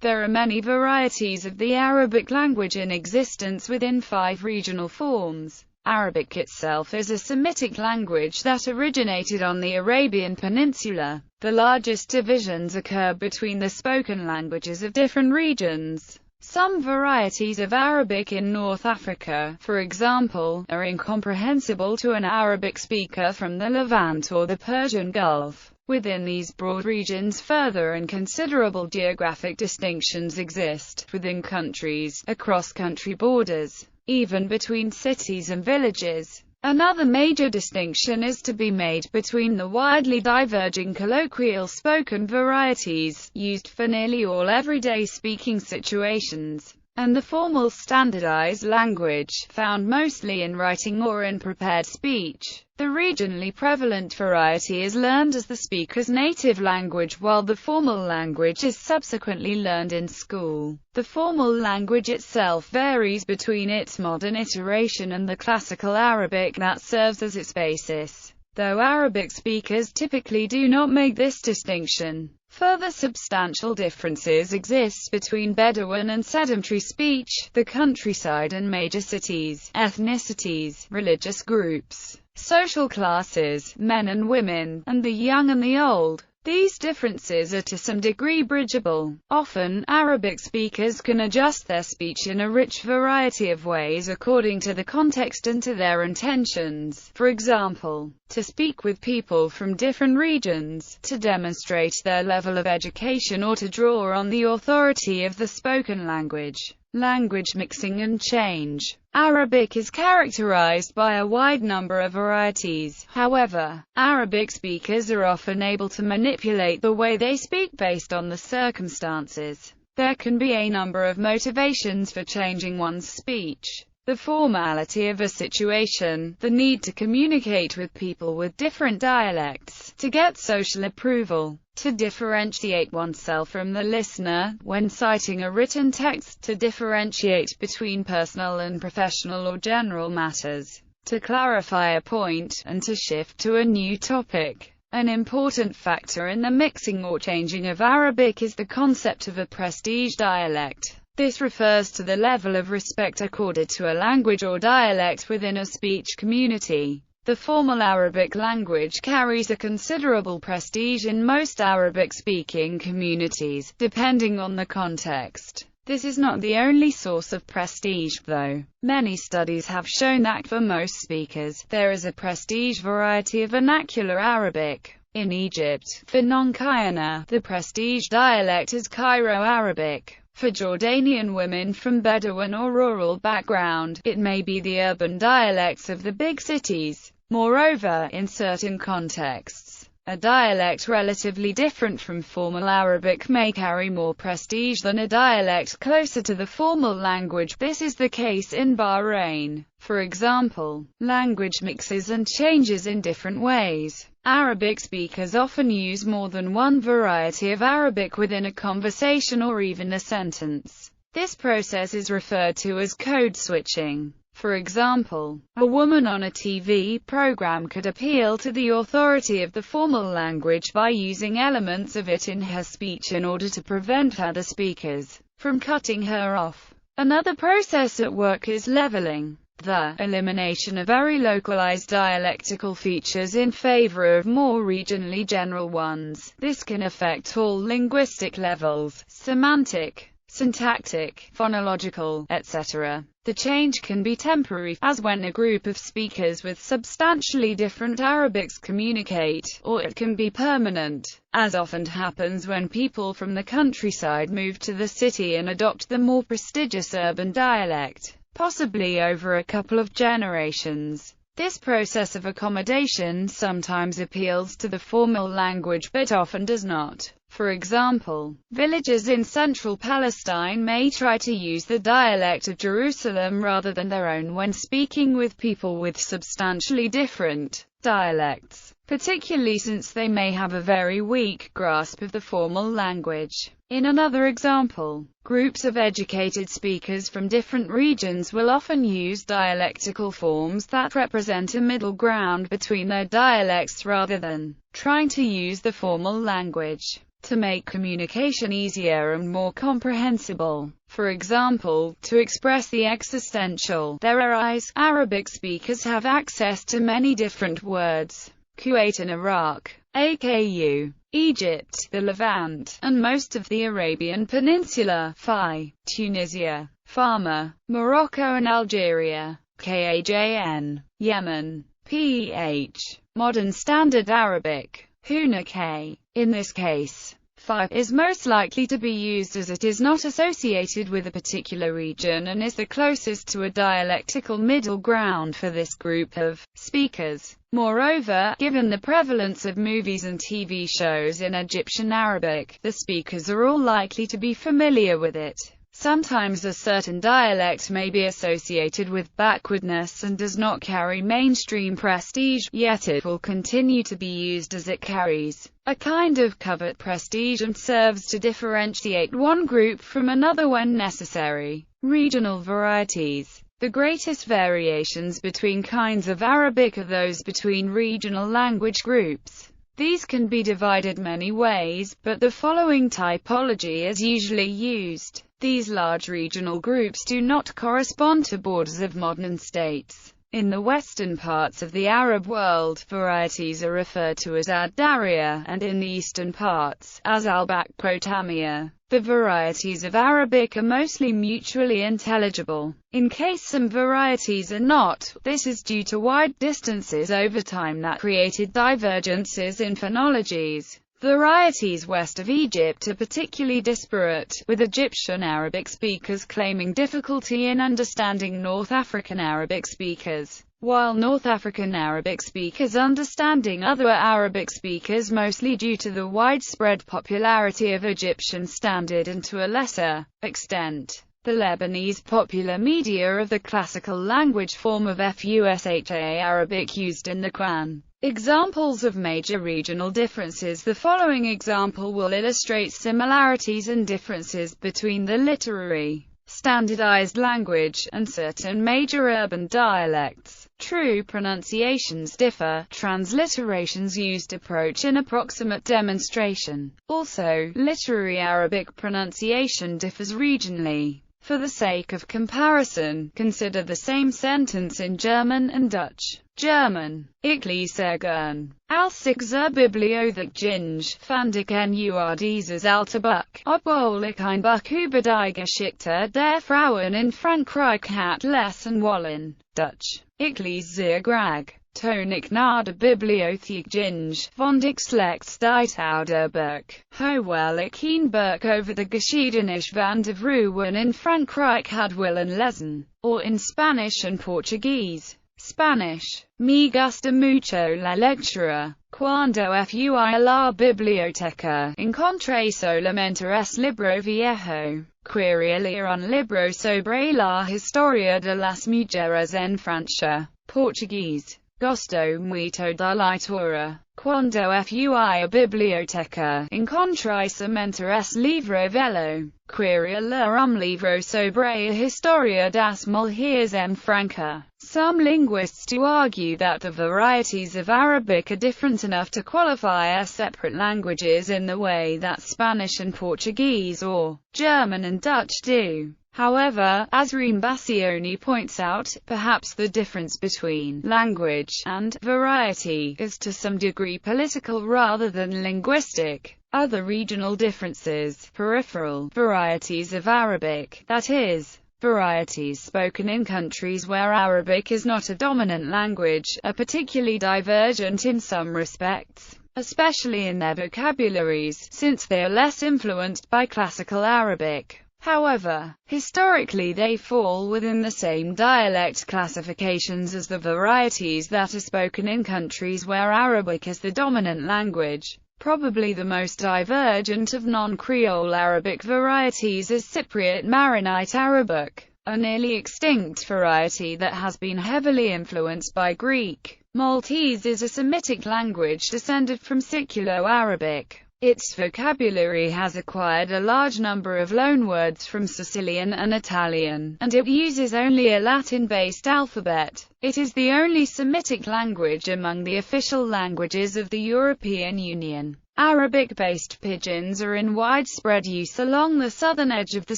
There are many varieties of the Arabic language in existence within 5 regional forms. Arabic itself is a Semitic language that originated on the Arabian Peninsula. The largest divisions occur between the spoken languages of different regions. Some varieties of Arabic in North Africa, for example, are incomprehensible to an Arabic speaker from the Levant or the Persian Gulf. Within these broad regions, further and considerable geographic distinctions exist, within countries, across country borders, even between cities and villages. Another major distinction is to be made between the widely diverging colloquial spoken varieties, used for nearly all everyday speaking situations, and the formal standardized language, found mostly in writing or in prepared speech. The regionally prevalent variety is learned as the speaker's native language, while the formal language is subsequently learned in school. The formal language itself varies between its modern iteration and the classical Arabic that serves as its basis, though Arabic speakers typically do not make this distinction. Further substantial differences exist between Bedouin and sedentary speech, the countryside and major cities, ethnicities, religious groups, social classes, men and women, and the young and the old. These differences are to some degree bridgeable. Often, Arabic speakers can adjust their speech in a rich variety of ways according to the context and to their intentions. For example, to speak with people from different regions, to demonstrate their level of education, or to draw on the authority of the spoken language. Language mixing and change. Arabic is characterized by a wide number of varieties. However, Arabic speakers are often able to manipulate the way they speak based on the circumstances. There can be a number of motivations for changing one's speech. The formality of a situation, the need to communicate with people with different dialects, to get social approval, to differentiate oneself from the listener, when citing a written text, to differentiate between personal and professional or general matters, to clarify a point, and to shift to a new topic. An important factor in the mixing or changing of Arabic is the concept of a prestige dialect. This refers to the level of respect accorded to a language or dialect within a speech community. The formal Arabic language carries a considerable prestige in most Arabic-speaking communities, depending on the context. This is not the only source of prestige, though. Many studies have shown that for most speakers, there is a prestige variety of Vernacular Arabic. In Egypt, for non-Qayana, the prestige dialect is Cairo Arabic. For Jordanian women from Bedouin or rural background, it may be the urban dialects of the big cities. Moreover, in certain contexts, a dialect relatively different from formal Arabic may carry more prestige than a dialect closer to the formal language. This is the case in Bahrain. For example, language mixes and changes in different ways. Arabic speakers often use more than one variety of Arabic within a conversation or even a sentence. This process is referred to as code switching. For example, a woman on a TV program could appeal to the authority of the formal language by using elements of it in her speech in order to prevent other speakers from cutting her off. Another process at work is leveling, the elimination of very localized dialectical features in favor of more regionally general ones. This can affect all linguistic levels: semantic, syntactic, phonological, etc. The change can be temporary, as when a group of speakers with substantially different Arabics communicate, or it can be permanent, as often happens when people from the countryside move to the city and adopt the more prestigious urban dialect, possibly over a couple of generations. This process of accommodation sometimes appeals to the formal language but often does not. For example, villagers in central Palestine may try to use the dialect of Jerusalem rather than their own when speaking with people with substantially different dialects, particularly since they may have a very weak grasp of the formal language. In another example, groups of educated speakers from different regions will often use dialectical forms that represent a middle ground between their dialects rather than trying to use the formal language. to make communication easier and more comprehensible. For example, to express the existential "there are eyes," Arabic speakers have access to many different words. Kuwait and Iraq, AKU, Egypt, the Levant, and most of the Arabian Peninsula, Phi, Tunisia, Farmer, Morocco and Algeria, Kajn, Yemen, PH, Modern Standard Arabic, Hunaka. In this case, Phi is most likely to be used as it is not associated with a particular region and is the closest to a dialectical middle ground for this group of speakers. Moreover, given the prevalence of movies and TV shows in Egyptian Arabic, the speakers are all likely to be familiar with it. Sometimes a certain dialect may be associated with backwardness and does not carry mainstream prestige, yet it will continue to be used as it carries a kind of covert prestige and serves to differentiate one group from another when necessary. Regional varieties. The greatest variations between kinds of Arabic are those between regional language groups. These can be divided many ways, but the following typology is usually used. These large regional groups do not correspond to borders of modern states. In the western parts of the Arab world, varieties are referred to as ad-Darija, and in the eastern parts, as al-Bakpotamia. The varieties of Arabic are mostly mutually intelligible. In case some varieties are not, this is due to wide distances over time that created divergences in phonologies. Varieties west of Egypt are particularly disparate, with Egyptian Arabic speakers claiming difficulty in understanding North African Arabic speakers, while North African Arabic speakers understanding other Arabic speakers, mostly due to the widespread popularity of Egyptian Standard and to a lesser extent, the Lebanese popular media of the classical language form of Fusha Arabic used in the Quran. Examples of major regional differences. The following example will illustrate similarities and differences between the literary, standardized language, and certain major urban dialects. True pronunciations differ. Transliterations used approach an approximate demonstration. Also, literary Arabic pronunciation differs regionally. For the sake of comparison, consider the same sentence in German and Dutch. German. Ik lees gern. Als ik ze bibliotheek ginge, vind ik nu dieses alte Buch, obwohl ich ein Buch über die Geschichte der Frauen in Frankreich hat lesen wollen. Dutch. Ik lees zeer graag. Toen ik naar de bibliotheek ginge, vond ik slechts dit oude Buch, hoewel ik een Buch over de geschiedenis van de vrouwen in Frankrijk had willen lezen. Or in Spanish and Portuguese. Spanish. Me gusta mucho la lectura. Cuando fui a la biblioteca, encontré solamente es libro viejo. Quería leer un libro sobre la historia de las mujeres en Francia. Portuguese. Gosto muito da leitura. Quando fui a biblioteca, encontré somente es livro velho. Quería leer livro sobre a historia das mulheres en Franca. Some linguists do argue that the varieties of Arabic are different enough to qualify as separate languages in the way that Spanish and Portuguese or German and Dutch do. However, as Rimbassioni points out, perhaps the difference between language and variety is to some degree political rather than linguistic. Other regional differences, peripheral varieties of Arabic, that is, varieties spoken in countries where Arabic is not a dominant language, are particularly divergent in some respects, especially in their vocabularies, since they are less influenced by classical Arabic. However, historically they fall within the same dialect classifications as the varieties that are spoken in countries where Arabic is the dominant language. Probably the most divergent of non-Creole Arabic varieties is Cypriot Maronite Arabic, a nearly extinct variety that has been heavily influenced by Greek. Maltese is a Semitic language descended from Siculo-Arabic. Its vocabulary has acquired a large number of loanwords from Sicilian and Italian, and it uses only a Latin-based alphabet. It is the only Semitic language among the official languages of the European Union. Arabic-based pidgins are in widespread use along the southern edge of the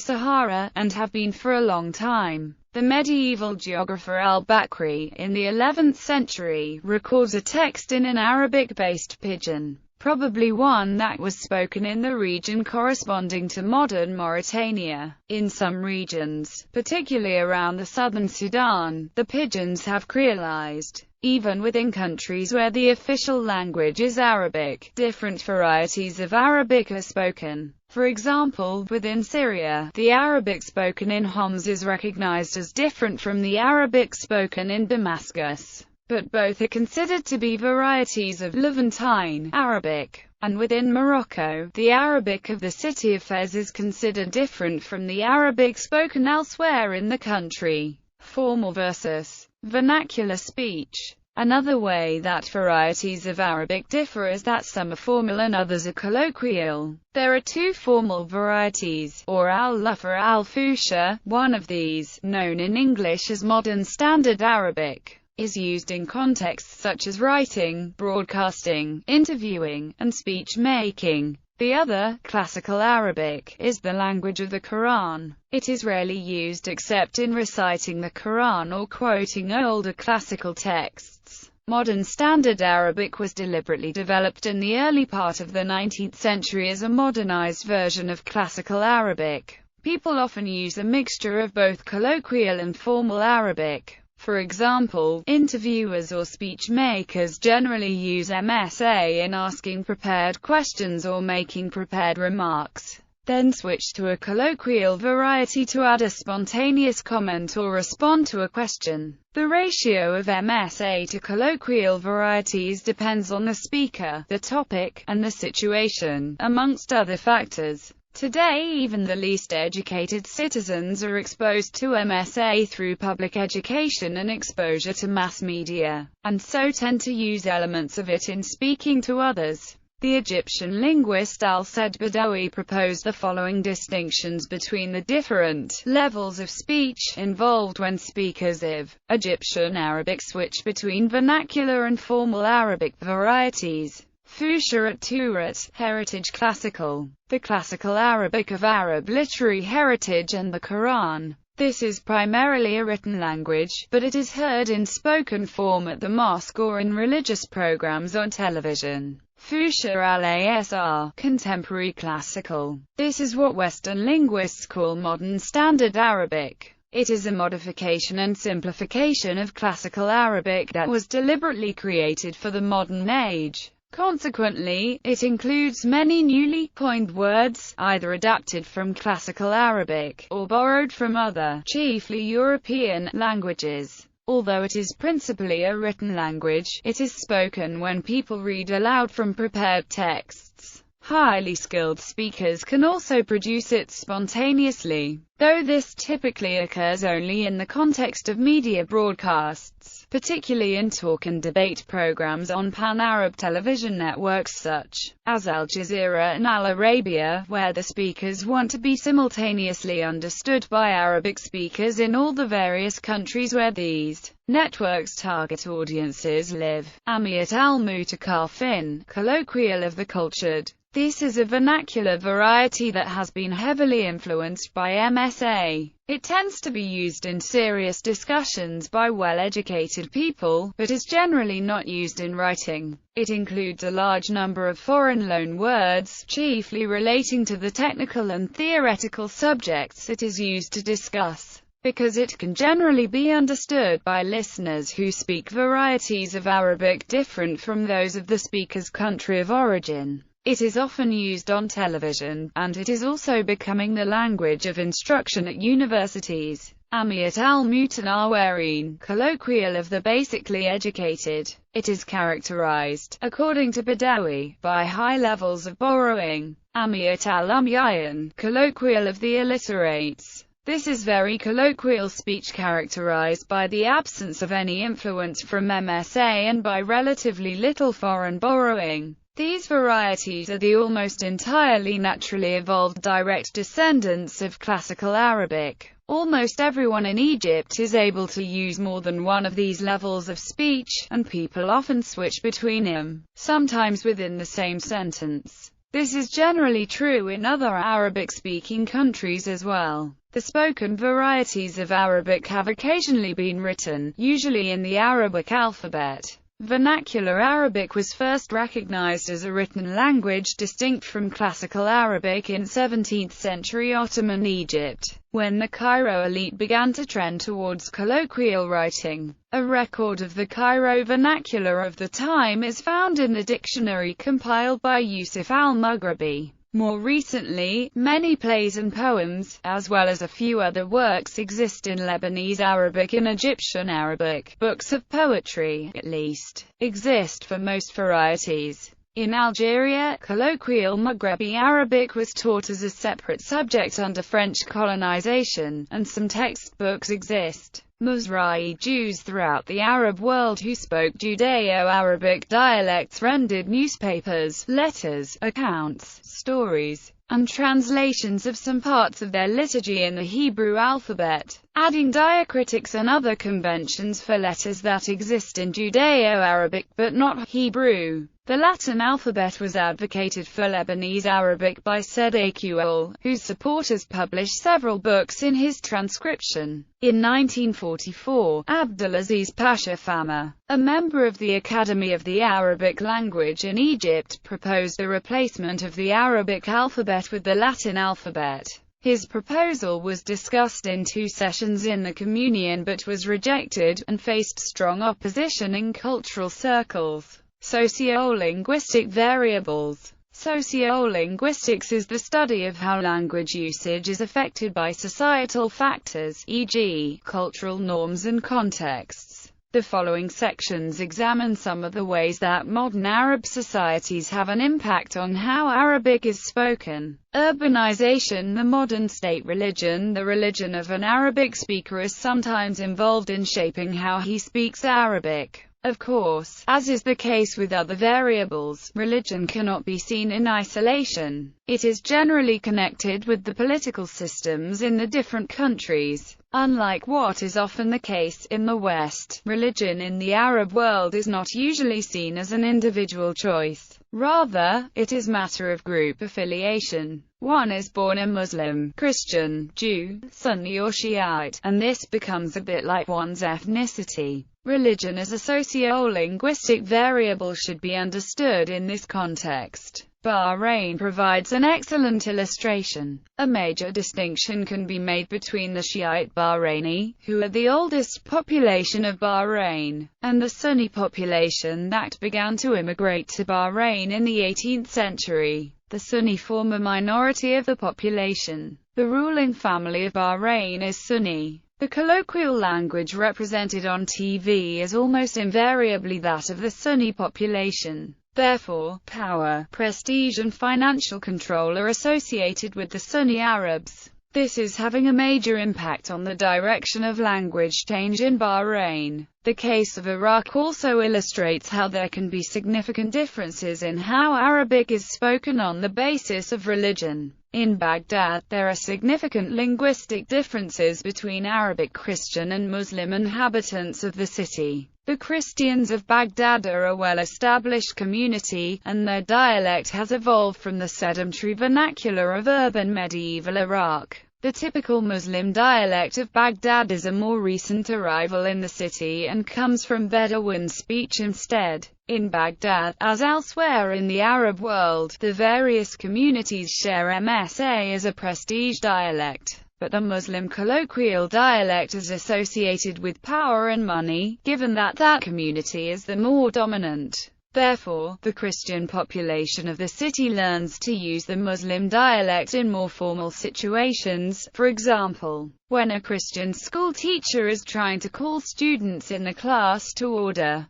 Sahara, and have been for a long time. The medieval geographer al-Bakri, in the 11th century, records a text in an Arabic-based pidgin, probably one that was spoken in the region corresponding to modern Mauritania. In some regions, particularly around the southern Sudan, the pidgins have creolized. Even within countries where the official language is Arabic, different varieties of Arabic are spoken. For example, within Syria, the Arabic spoken in Homs is recognized as different from the Arabic spoken in Damascus, but both are considered to be varieties of Levantine Arabic. And within Morocco, the Arabic of the city of Fez is considered different from the Arabic spoken elsewhere in the country. Formal versus vernacular speech. Another way that varieties of Arabic differ is that some are formal and others are colloquial. There are two formal varieties, or al-Luf or al-Fusha. One of these, known in English as Modern Standard Arabic, is used in contexts such as writing, broadcasting, interviewing, and speech-making. The other, Classical Arabic, is the language of the Quran. It is rarely used except in reciting the Quran or quoting older classical texts. Modern Standard Arabic was deliberately developed in the early part of the 19th century as a modernized version of Classical Arabic. People often use a mixture of both colloquial and formal Arabic. For example, interviewers or speech makers generally use MSA in asking prepared questions or making prepared remarks, then switch to a colloquial variety to add a spontaneous comment or respond to a question. The ratio of MSA to colloquial varieties depends on the speaker, the topic, and the situation, amongst other factors. Today, even the least educated citizens are exposed to MSA through public education and exposure to mass media, and so tend to use elements of it in speaking to others. The Egyptian linguist Al-Said Badawi proposed the following distinctions between the different levels of speech involved when speakers of Egyptian Arabic switch between vernacular and formal Arabic varieties. Fusharat Turat, Heritage Classical, the Classical Arabic of Arab literary heritage and the Quran. This is primarily a written language, but it is heard in spoken form at the mosque or in religious programs on television. Fusha al-Asr, Contemporary Classical. This is what Western linguists call Modern Standard Arabic. It is a modification and simplification of Classical Arabic that was deliberately created for the modern age. Consequently, it includes many newly coined words, either adapted from Classical Arabic, or borrowed from other, chiefly European, languages. Although it is principally a written language, it is spoken when people read aloud from prepared texts. Highly skilled speakers can also produce it spontaneously, though this typically occurs only in the context of media broadcasts, particularly in talk and debate programs on pan-Arab television networks such as Al Jazeera and Al Arabiya, where the speakers want to be simultaneously understood by Arabic speakers in all the various countries where these networks' target audiences live. Amiyat al-Mutakallifin, colloquial of the cultured. This is a vernacular variety that has been heavily influenced by MSA. It tends to be used in serious discussions by well-educated people, but is generally not used in writing. It includes a large number of foreign loan words, chiefly relating to the technical and theoretical subjects it is used to discuss. Because it can generally be understood by listeners who speak varieties of Arabic different from those of the speaker's country of origin. It is often used on television, and it is also becoming the language of instruction at universities. Amiyat al-Mutanawwirin, colloquial of the basically educated. It is characterized, according to Badawi, by high levels of borrowing. Amiyat al-Ummiyin, colloquial of the illiterates. This is very colloquial speech characterized by the absence of any influence from MSA and by relatively little foreign borrowing. These varieties are the almost entirely naturally evolved direct descendants of Classical Arabic. Almost everyone in Egypt is able to use more than one of these levels of speech, and people often switch between them, sometimes within the same sentence. This is generally true in other Arabic-speaking countries as well. The spoken varieties of Arabic have occasionally been written, usually in the Arabic alphabet. Vernacular Arabic was first recognized as a written language distinct from Classical Arabic in 17th century Ottoman Egypt, when the Cairo elite began to trend towards colloquial writing. A record of the Cairo vernacular of the time is found in the dictionary compiled by Yusuf al-Mughrabi. More recently, many plays and poems, as well as a few other works, exist in Lebanese Arabic and Egyptian Arabic. Books of poetry, at least, exist for most varieties. In Algeria, colloquial Maghrebi Arabic was taught as a separate subject under French colonization, and some textbooks exist. Mizrahi Jews throughout the Arab world who spoke Judeo-Arabic dialects rendered newspapers, letters, accounts, stories, and translations of some parts of their liturgy in the Hebrew alphabet, adding diacritics and other conventions for letters that exist in Judeo-Arabic but not Hebrew. The Latin alphabet was advocated for Lebanese Arabic by Said Aql, whose supporters published several books in his transcription. In 1944, Abdulaziz Pasha Fama, a member of the Academy of the Arabic Language in Egypt, proposed a replacement of the Arabic alphabet with the Latin alphabet. His proposal was discussed in 2 sessions in the Communion but was rejected, and faced strong opposition in cultural circles. Sociolinguistic variables. Sociolinguistics is the study of how language usage is affected by societal factors, e.g., cultural norms and contexts. The following sections examine some of the ways that modern Arab societies have an impact on how Arabic is spoken. Urbanization. The modern state religion, the religion of an Arabic speaker, is sometimes involved in shaping how he speaks Arabic. Of course, as is the case with other variables, religion cannot be seen in isolation. It is generally connected with the political systems in the different countries. Unlike what is often the case in the West, religion in the Arab world is not usually seen as an individual choice. Rather, it is matter of group affiliation. One is born a Muslim, Christian, Jew, Sunni or Shiite, and this becomes a bit like one's ethnicity. Religion as a sociolinguistic variable should be understood in this context. Bahrain provides an excellent illustration. A major distinction can be made between the Shiite Bahraini, who are the oldest population of Bahrain, and the Sunni population that began to immigrate to Bahrain in the 18th century. The Sunni form a minority of the population. The ruling family of Bahrain is Sunni. The colloquial language represented on TV is almost invariably that of the Sunni population. Therefore, power, prestige and financial control are associated with the Sunni Arabs. This is having a major impact on the direction of language change in Bahrain. The case of Iraq also illustrates how there can be significant differences in how Arabic is spoken on the basis of religion. In Baghdad, there are significant linguistic differences between Arabic Christian and Muslim inhabitants of the city. The Christians of Baghdad are a well-established community, and their dialect has evolved from the sedentary vernacular of urban medieval Iraq. The typical Muslim dialect of Baghdad is a more recent arrival in the city and comes from Bedouin speech instead. In Baghdad, as elsewhere in the Arab world, the various communities share MSA as a prestige dialect. But the Muslim colloquial dialect is associated with power and money, given that that community is the more dominant. Therefore, the Christian population of the city learns to use the Muslim dialect in more formal situations, for example, when a Christian school teacher is trying to call students in the class to order.